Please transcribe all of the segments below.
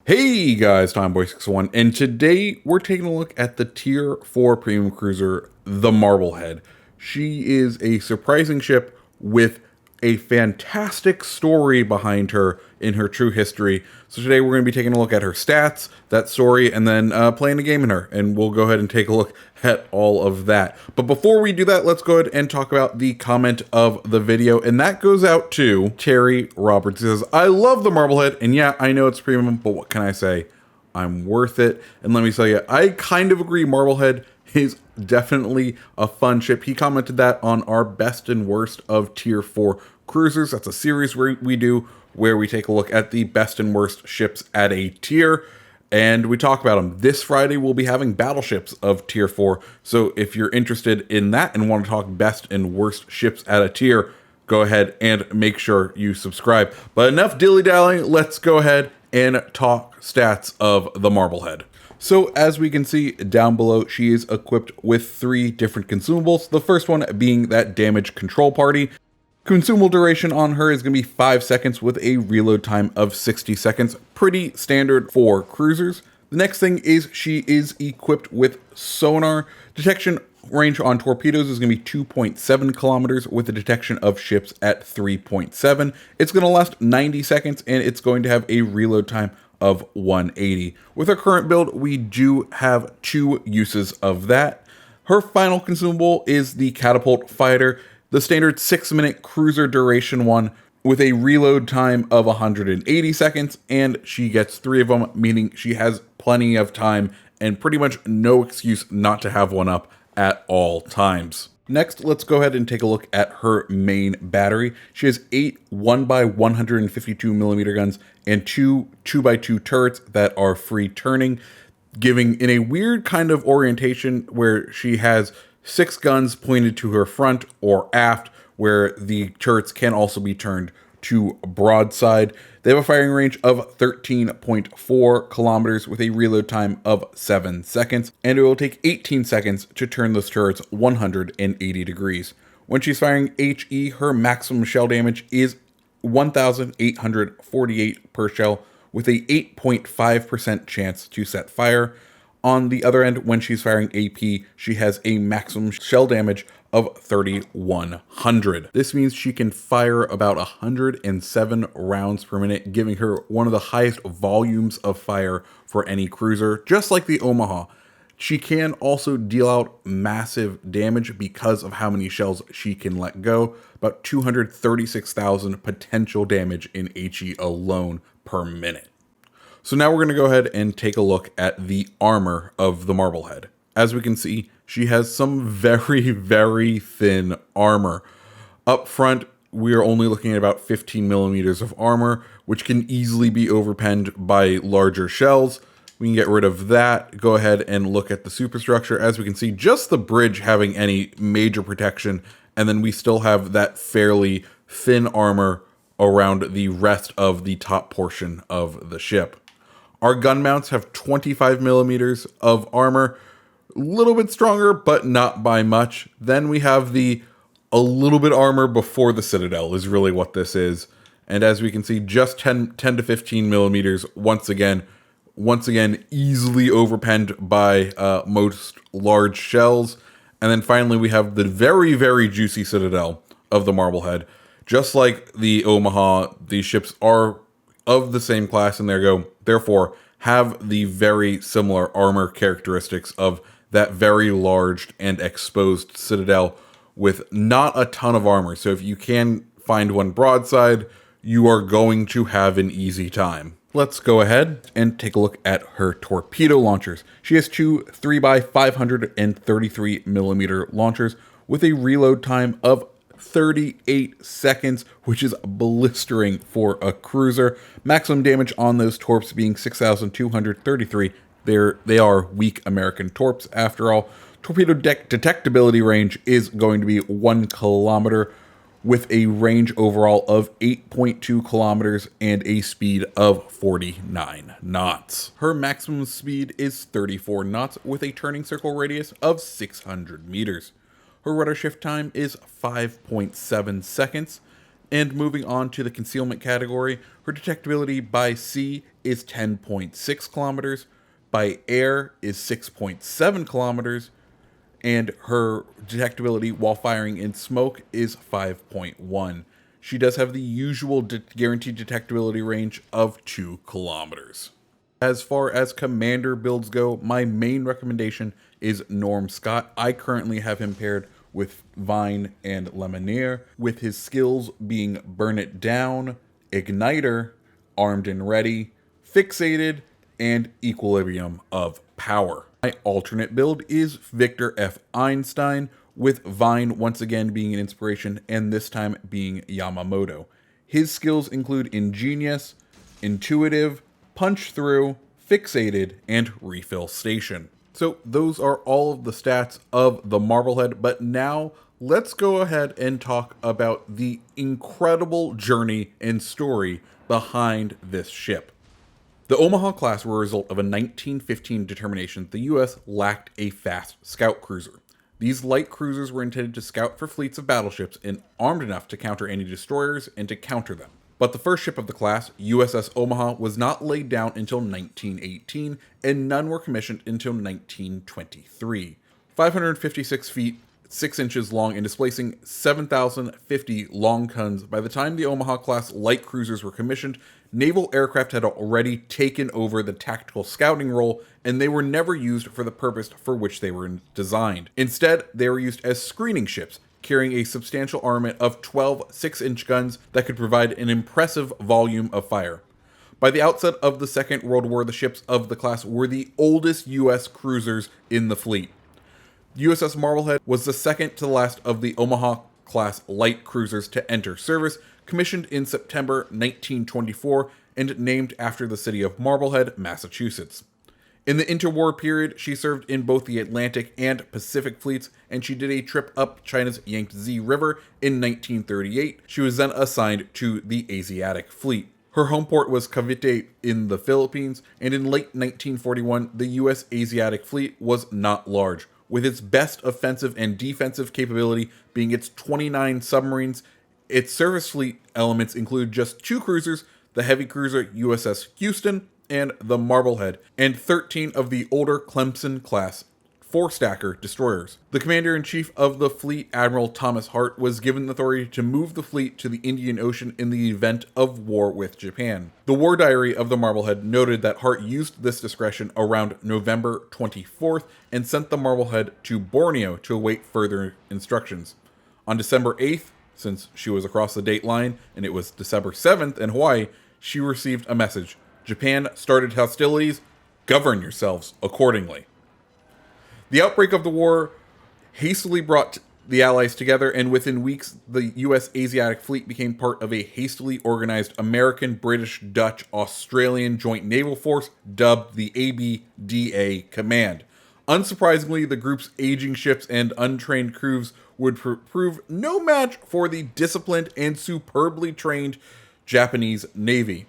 Hey guys, Timeboy61, and today we're taking a look at the Tier 4 premium cruiser, the Marblehead. She is a surprising ship with a fantastic story behind her in her true history. So today we're going to be taking a look at her stats, that story, and then playing a game in her. And we'll go ahead and take a look at all of that. But before we do that, let's go ahead and talk about the comment of the video. And that goes out to Terry Roberts. He says, I love the Marblehead. And yeah, I know it's premium, but what can I say? I'm worth it. And let me tell you, I kind of agree. Marblehead is definitely a fun ship. He commented that on our best and worst of Tier 4 cruisers. That's a series we do where we take a look at the best and worst ships at a tier, and we talk about them. This Friday, we'll be having battleships of Tier 4, so if you're interested in that and want to talk best and worst ships at a tier, go ahead and make sure you subscribe. But enough dilly-dallying, let's go ahead and talk stats of the Marblehead. So as we can see down below, she is equipped with 3 different consumables. The first one being that damage control party. Consumable duration on her is going to be 5 seconds with a reload time of 60 seconds. Pretty standard for cruisers. The next thing is she is equipped with sonar. Detection range on torpedoes is going to be 2.7 kilometers with a detection of ships at 3.7. It's going to last 90 seconds and it's going to have a reload time of 180. With our current build, we do have 2 uses of that. Her final consumable is the catapult fighter, the standard 6-minute cruiser duration one with a reload time of 180 seconds, and she gets 3 of them, meaning she has plenty of time and pretty much no excuse not to have one up at all times. Next, let's go ahead and take a look at her main battery. She has 8 1x152mm guns and 2 2x2 turrets that are free turning, giving in a weird kind of orientation where she has 6 guns pointed to her front or aft, where the turrets can also be turned to broadside. They have a firing range of 13.4 kilometers with a reload time of 7 seconds, and it will take 18 seconds to turn those turrets 180 degrees. When she's firing HE, her maximum shell damage is 1,848 per shell, with a 8.5% chance to set fire. On the other end, when she's firing AP, she has a maximum shell damage of 3,100. This means she can fire about 107 rounds per minute, giving her one of the highest volumes of fire for any cruiser, just like the Omaha. She can also deal out massive damage because of how many shells she can let go, about 236,000 potential damage in HE alone per minute. So now we're going to go ahead and take a look at the armor of the Marblehead. As we can see, she has some very, very thin armor. Up front, we are only looking at about 15 millimeters of armor, which can easily be overpenned by larger shells. We can get rid of that. Go ahead and look at the superstructure. As we can see, just the bridge having any major protection, and then we still have that fairly thin armor around the rest of the top portion of the ship. Our gun mounts have 25 millimeters of armor, a little bit stronger, but not by much. Then we have a little bit armor before the Citadel is really what this is. And as we can see, just 10 to 15 millimeters, once again, easily overpenned by most large shells. And then finally, we have the very, very juicy Citadel of the Marblehead. Just like the Omaha, these ships are of the same class and therefore have the very similar armor characteristics of that very large and exposed Citadel with not a ton of armor. So if you can find one broadside, you are going to have an easy time. Let's go ahead and take a look at her torpedo launchers. She has 2 3x533mm launchers with a reload time of 38 seconds, which is blistering for a cruiser. Maximum damage on those torps being 6,233. They are weak American torps after all. Torpedo detectability range is going to be 1 kilometer with a range overall of 8.2 kilometers and a speed of 49 knots. Her maximum speed is 34 knots with a turning circle radius of 600 meters. Her rudder shift time is 5.7 seconds. And moving on to the concealment category, her detectability by sea is 10.6 kilometers, by air is 6.7 kilometers, and her detectability while firing in smoke is 5.1. She does have the usual guaranteed detectability range of 2 kilometers. As far as commander builds go, my main recommendation is Norm Scott. I currently have him paired with Vine and Lemonnier, with his skills being Burn It Down, Igniter, Armed and Ready, Fixated, and Equilibrium of Power. My alternate build is Victor F. Einstein, with Vine once again being an inspiration, and this time being Yamamoto. His skills include Ingenious, Intuitive, Punch Through, Fixated, and Refill Station. So those are all of the stats of the Marblehead, but now let's go ahead and talk about the incredible journey and story behind this ship. The Omaha class were a result of a 1915 determination that the U.S. lacked a fast scout cruiser. These light cruisers were intended to scout for fleets of battleships and armed enough to counter any destroyers and to counter them. But the first ship of the class, USS Omaha, was not laid down until 1918, and none were commissioned until 1923. 556 feet, 6 inches long, and displacing 7,050 long tons, by the time the Omaha-class light cruisers were commissioned, naval aircraft had already taken over the tactical scouting role, and they were never used for the purpose for which they were designed. Instead, they were used as screening ships, carrying a substantial armament of 12 6-inch guns that could provide an impressive volume of fire. By the outset of the Second World War, the ships of the class were the oldest U.S. cruisers in the fleet. USS Marblehead was the second to the last of the Omaha-class light cruisers to enter service, commissioned in September 1924 and named after the city of Marblehead, Massachusetts. In the interwar period, she served in both the Atlantic and Pacific fleets, and she did a trip up China's Yangtze River in 1938. She was then assigned to the Asiatic Fleet. Her home port was Cavite in the Philippines, and in late 1941, the U.S. Asiatic Fleet was not large, with its best offensive and defensive capability being its 29 submarines. Its surface fleet elements include just 2 cruisers, the heavy cruiser USS Houston and the Marblehead, and 13 of the older Clemson-class 4-stacker destroyers. The commander-in-chief of the fleet, Admiral Thomas Hart, was given authority to move the fleet to the Indian Ocean in the event of war with Japan. The war diary of the Marblehead noted that Hart used this discretion around November 24th and sent the Marblehead to Borneo to await further instructions. On December 8th, since she was across the date line, and it was December 7th in Hawaii, she received a message. Japan started hostilities. Govern yourselves accordingly. The outbreak of the war hastily brought the Allies together, and within weeks, the U.S. Asiatic Fleet became part of a hastily organized American, British, Dutch, Australian joint naval force dubbed the ABDA Command. Unsurprisingly, the group's aging ships and untrained crews would prove no match for the disciplined and superbly trained Japanese Navy.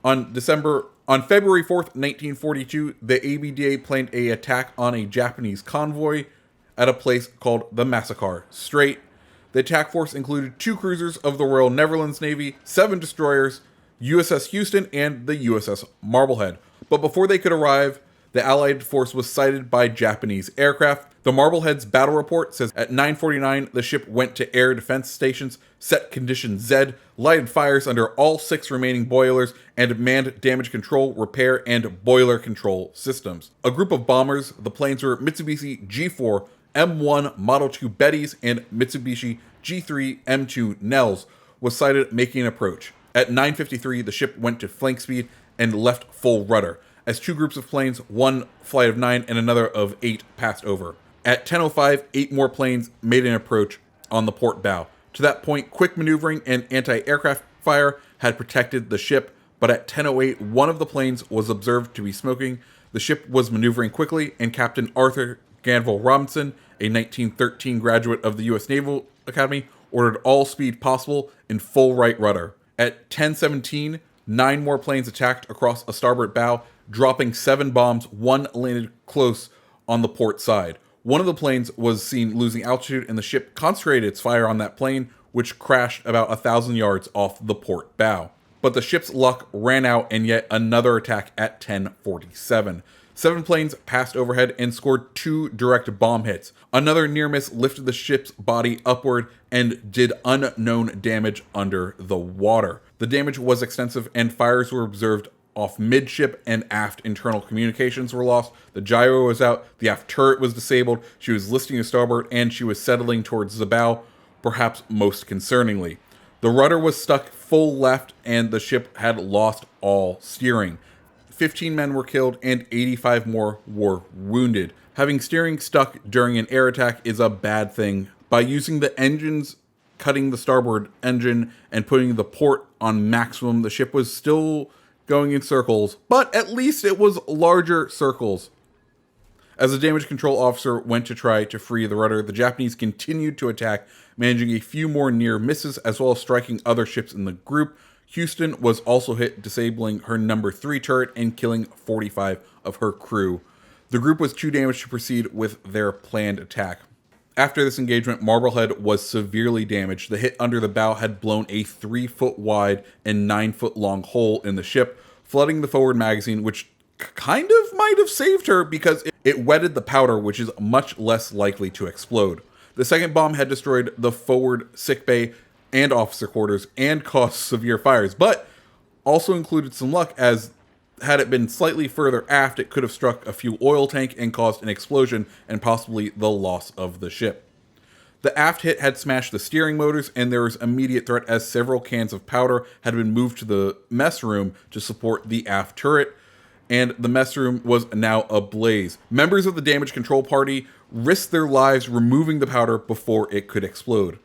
On February 4th, 1942, the ABDA planned an attack on a Japanese convoy at a place called the Makassar Strait. The attack force included 2 cruisers of the Royal Netherlands Navy, 7 destroyers, USS Houston, and the USS Marblehead. But before they could arrive, the Allied force was sighted by Japanese aircraft. The Marblehead's battle report says at 9:49, the ship went to air defense stations, set condition Z, lighted fires under all 6 remaining boilers, and manned damage control, repair, and boiler control systems. A group of bombers, the planes were Mitsubishi G4 M1 Model 2 Bettys and Mitsubishi G3 M2 Nels, was sighted making an approach. At 9:53, the ship went to flank speed and left full rudder, as 2 groups of planes, one flight of 9 and another of 8, passed over. At 10:05, 8 more planes made an approach on the port bow. To that point, quick maneuvering and anti-aircraft fire had protected the ship, but at 10:08, one of the planes was observed to be smoking. The ship was maneuvering quickly, and Captain Arthur Granville Robinson, a 1913 graduate of the U.S. Naval Academy, ordered all speed possible in full right rudder. At 10:17, 9 more planes attacked across a starboard bow, dropping 7 bombs. 1 landed close on the port side. One of the planes was seen losing altitude, and the ship concentrated its fire on that plane, which crashed about 1,000 yards off the port bow. But the ship's luck ran out in yet another attack at 10:47. 7 planes passed overhead and scored 2 direct bomb hits. Another near miss lifted the ship's body upward and did unknown damage under the water. The damage was extensive and fires were observed off midship, and aft internal communications were lost. The gyro was out, the aft turret was disabled, she was listing to starboard, and she was settling towards the bow, perhaps most concerningly. The rudder was stuck full left, and the ship had lost all steering. 15 men were killed, and 85 more were wounded. Having steering stuck during an air attack is a bad thing. By using the engines, cutting the starboard engine, and putting the port on maximum, the ship was still going in circles, but at least it was larger circles. As the damage control officer went to try to free the rudder, the Japanese continued to attack, managing a few more near misses as well as striking other ships in the group. Houston was also hit, disabling her number 3 turret and killing 45 of her crew. The group was too damaged to proceed with their planned attack. After this engagement, Marblehead was severely damaged. The hit under the bow had blown a 3-foot wide and 9-foot long hole in the ship, flooding the forward magazine, which kind of might have saved her because it wetted the powder, which is much less likely to explode. The second bomb had destroyed the forward sickbay and officer quarters and caused severe fires, but also included some luck, as had it been slightly further aft, it could have struck a fuel oil tank and caused an explosion and possibly the loss of the ship. The aft hit had smashed the steering motors, and there was immediate threat as several cans of powder had been moved to the mess room to support the aft turret, and the mess room was now ablaze. Members of the damage control party risked their lives removing the powder before it could explode.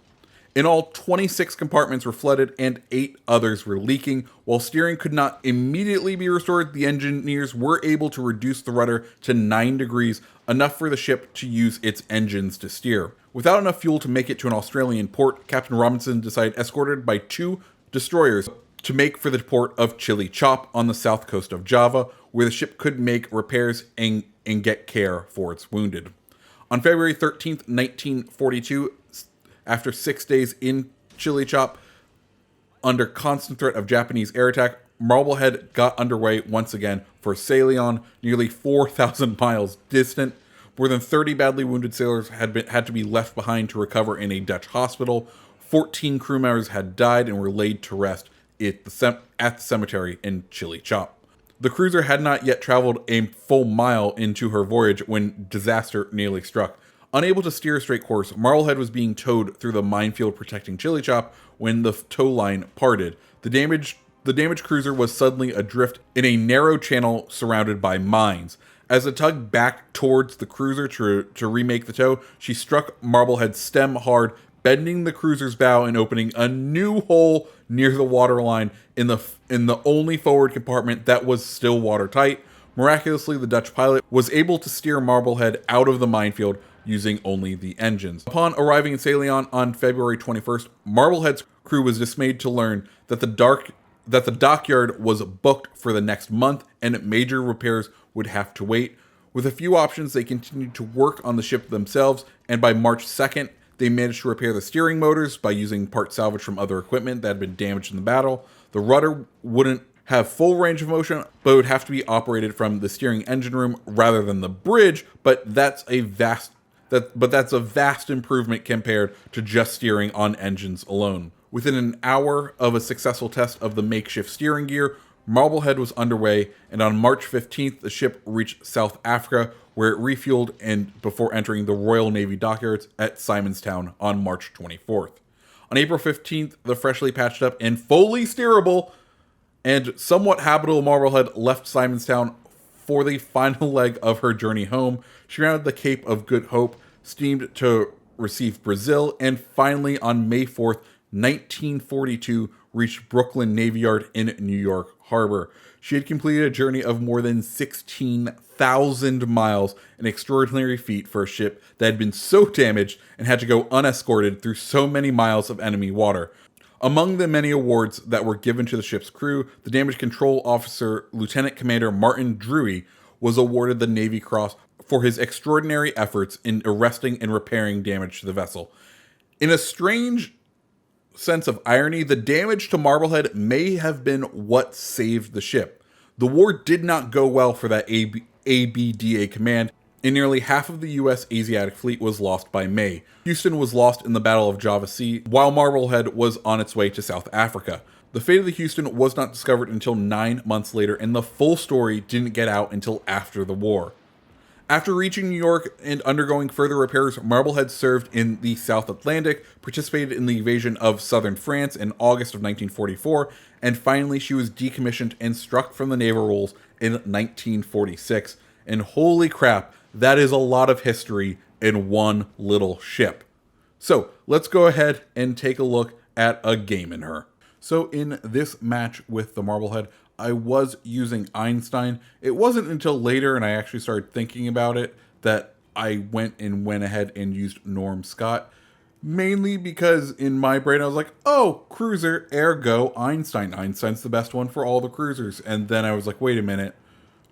In all, 26 compartments were flooded and 8 others were leaking. While steering could not immediately be restored, the engineers were able to reduce the rudder to 9 degrees, enough for the ship to use its engines to steer. Without enough fuel to make it to an Australian port, Captain Robinson decided, escorted by 2 destroyers, to make for the port of Chili Chop on the south coast of Java, where the ship could make repairs and get care for its wounded. On February 13th, 1942, after 6 days in Chili Chop, under constant threat of Japanese air attack, Marblehead got underway once again for Ceylon, nearly 4,000 miles distant. More than 30 badly wounded sailors had to be left behind to recover in a Dutch hospital. 14 crew members had died and were laid to rest at the cemetery in Chili Chop. The cruiser had not yet traveled a full mile into her voyage when disaster nearly struck. Unable to steer a straight course, Marblehead was being towed through the minefield protecting Chili Chop when the tow line parted. The damaged cruiser was suddenly adrift in a narrow channel surrounded by mines. As it tugged back towards the cruiser to remake the tow, she struck Marblehead's stem hard, bending the cruiser's bow and opening a new hole near the waterline in the only forward compartment that was still watertight. Miraculously, the Dutch pilot was able to steer Marblehead out of the minefield using only the engines. Upon arriving in Ceylon on February 21st, Marblehead's crew was dismayed to learn that the dockyard was booked for the next month and major repairs would have to wait. With a few options, they continued to work on the ship themselves, and by March 2nd, they managed to repair the steering motors by using parts salvaged from other equipment that had been damaged in the battle. The rudder wouldn't have full range of motion, but it would have to be operated from the steering engine room rather than the bridge, but that's a vast improvement compared to just steering on engines alone. Within an hour of a successful test of the makeshift steering gear, Marblehead was underway, and on March 15th, the ship reached South Africa, where it refueled and before entering the Royal Navy dockyards at Simonstown on March 24th. On April 15th, the freshly patched up and fully steerable and somewhat habitable Marblehead left Simonstown for the final leg of her journey home. She rounded the Cape of Good Hope, steamed to receive Brazil, and finally on May 4th, 1942, reached Brooklyn Navy Yard in New York Harbor. She had completed a journey of more than 16,000 miles, an extraordinary feat for a ship that had been so damaged and had to go unescorted through so many miles of enemy water. Among the many awards that were given to the ship's crew, the damage control officer, Lieutenant Commander Martin Drury, was awarded the Navy Cross for his extraordinary efforts in arresting and repairing damage to the vessel. In a strange sense of irony, the damage to Marblehead may have been what saved the ship. The war did not go well for that ABDA Command, and nearly half of the US Asiatic fleet was lost by May. Houston was lost in the Battle of Java Sea, while Marblehead was on its way to South Africa. The fate of the Houston was not discovered until 9 months later, and the full story didn't get out until after the war. After reaching New York and undergoing further repairs, Marblehead served in the South Atlantic, participated in the invasion of southern France in August of 1944, and finally she was decommissioned and struck from the naval rolls in 1946. And holy crap, that is a lot of history in one little ship. So let's go ahead and take a look at a game in her. So in this match with the Marblehead, I was using Einstein. It wasn't until later, and I actually started thinking about it, that I went ahead and used Norm Scott. Mainly because in my brain I was like, oh, cruiser, ergo Einstein. Einstein's the best one for all the cruisers. And then I was like, wait a minute.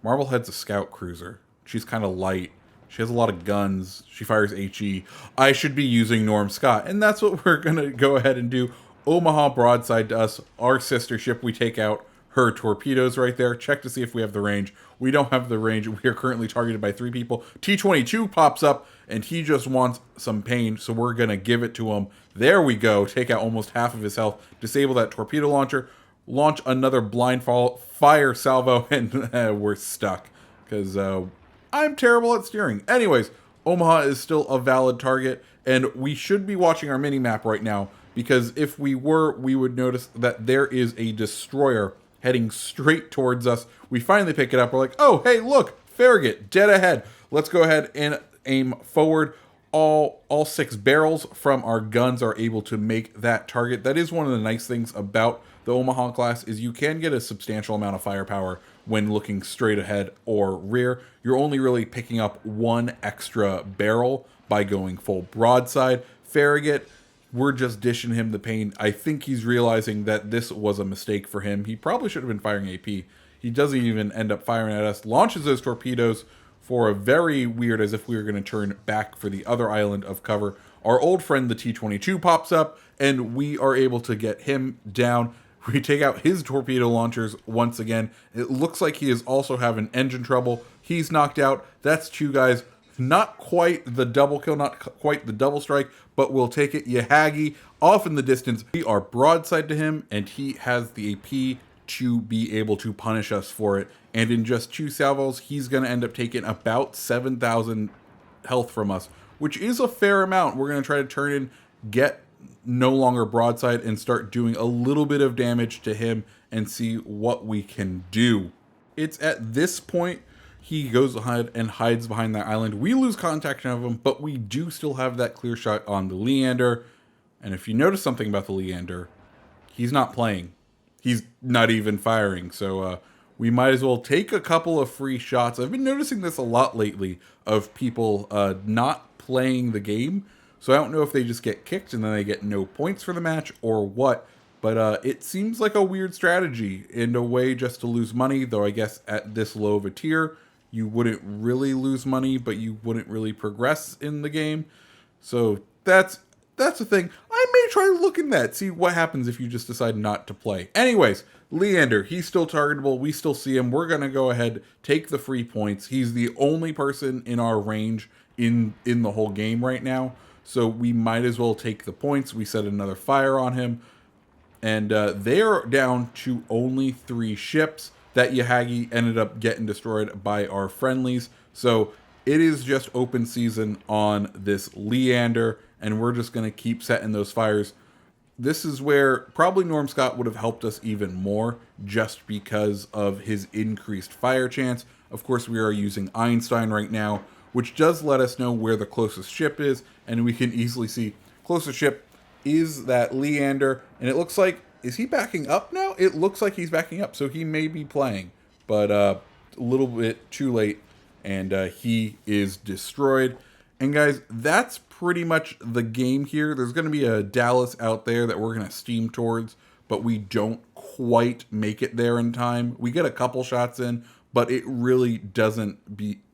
Marblehead's a scout cruiser. She's kind of light. She has a lot of guns. She fires HE. I should be using Norm Scott. And that's what we're going to go ahead and do. Omaha broadside to us. Our sister ship, we take out her torpedoes right there. Check to see if we have the range. We don't have the range. We are currently targeted by 3 people. T-22 pops up, and he just wants some pain, so we're going to give it to him. There we go. Take out almost half of his health. Disable that torpedo launcher. Launch another blind fire salvo, and we're stuck. Because I'm terrible at steering. Anyways, Omaha is still a valid target, and we should be watching our mini-map right now, because if we were, we would notice that there is a destroyer heading straight towards us. We finally pick it up. We're like, oh, hey, look, Farragut, dead ahead. Let's go ahead and aim forward. All 6 barrels from our guns are able to make that target. That is one of the nice things about the Omaha class, is you can get a substantial amount of firepower when looking straight ahead or rear. You're only really picking up 1 extra barrel by going full broadside. Farragut, we're just dishing him the pain. I think he's realizing that this was a mistake for him. He probably should have been firing AP. He doesn't even end up firing at us. Launches those torpedoes for a very weird, as if we were going to turn back for the other island of cover. Our old friend, the T-22, pops up, and we are able to get him down. We take out his torpedo launchers once again. It looks like he is also having engine trouble. He's knocked out. That's 2 guys. Not quite the double kill, not quite the double strike, but we'll take it. Yahagi off in the distance. We are broadside to him, and he has the AP to be able to punish us for it. And in just 2 salvos, he's going to end up taking about 7,000 health from us, which is a fair amount. We're going to try to turn in, get no longer broadside, and start doing a little bit of damage to him and see what we can do. It's at this point he goes ahead and hides behind that island. We lose contact of him, but we do still have that clear shot on the Leander. And if you notice something about the Leander, he's not playing. He's not even firing. So we might as well take a couple of free shots. I've been noticing this a lot lately of people not playing the game. So I don't know if they just get kicked and then they get no points for the match or what. But it seems like a weird strategy in a way, just to lose money. Though I guess at this low of a tier, you wouldn't really lose money, but you wouldn't really progress in the game. So that's the thing. I may try looking that, see what happens if you just decide not to play. Anyways, Leander, he's still targetable. We still see him. We're going to go ahead, take the free points. He's the only person in our range in the whole game right now. So we might as well take the points. We set another fire on him. And they are down to only 3 ships. That Yahagi ended up getting destroyed by our friendlies. So it is just open season on this Leander, and we're just going to keep setting those fires. This is where probably Norm Scott would have helped us even more, just because of his increased fire chance. Of course, we are using Einstein right now, which does let us know where the closest ship is, and we can easily see closest ship is that Leander, and it looks like, is he backing up now? It looks like he's backing up, so he may be playing, but a little bit too late, and he is destroyed. And guys, that's pretty much the game here. There's going to be a Dallas out there that we're going to steam towards, but we don't quite make it there in time. We get a couple shots in, but it really doesn't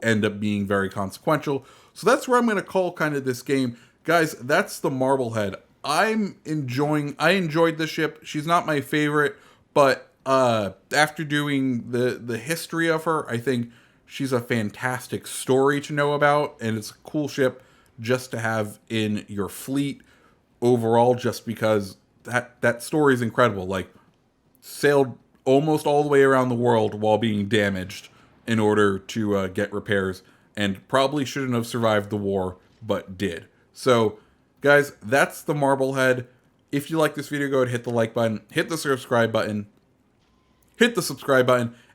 end up being very consequential. So that's where I'm going to call kind of this game. Guys, that's the Marblehead. I enjoyed the ship. She's not my favorite, but after doing the history of her, I think she's a fantastic story to know about, and it's a cool ship just to have in your fleet overall, just because that story is incredible. Like, sailed almost all the way around the world while being damaged in order to get repairs, and probably shouldn't have survived the war, but did. So, guys, that's the Marblehead. If you like this video, go ahead and hit the like button, hit the subscribe button,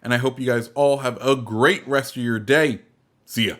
and I hope you guys all have a great rest of your day. See ya.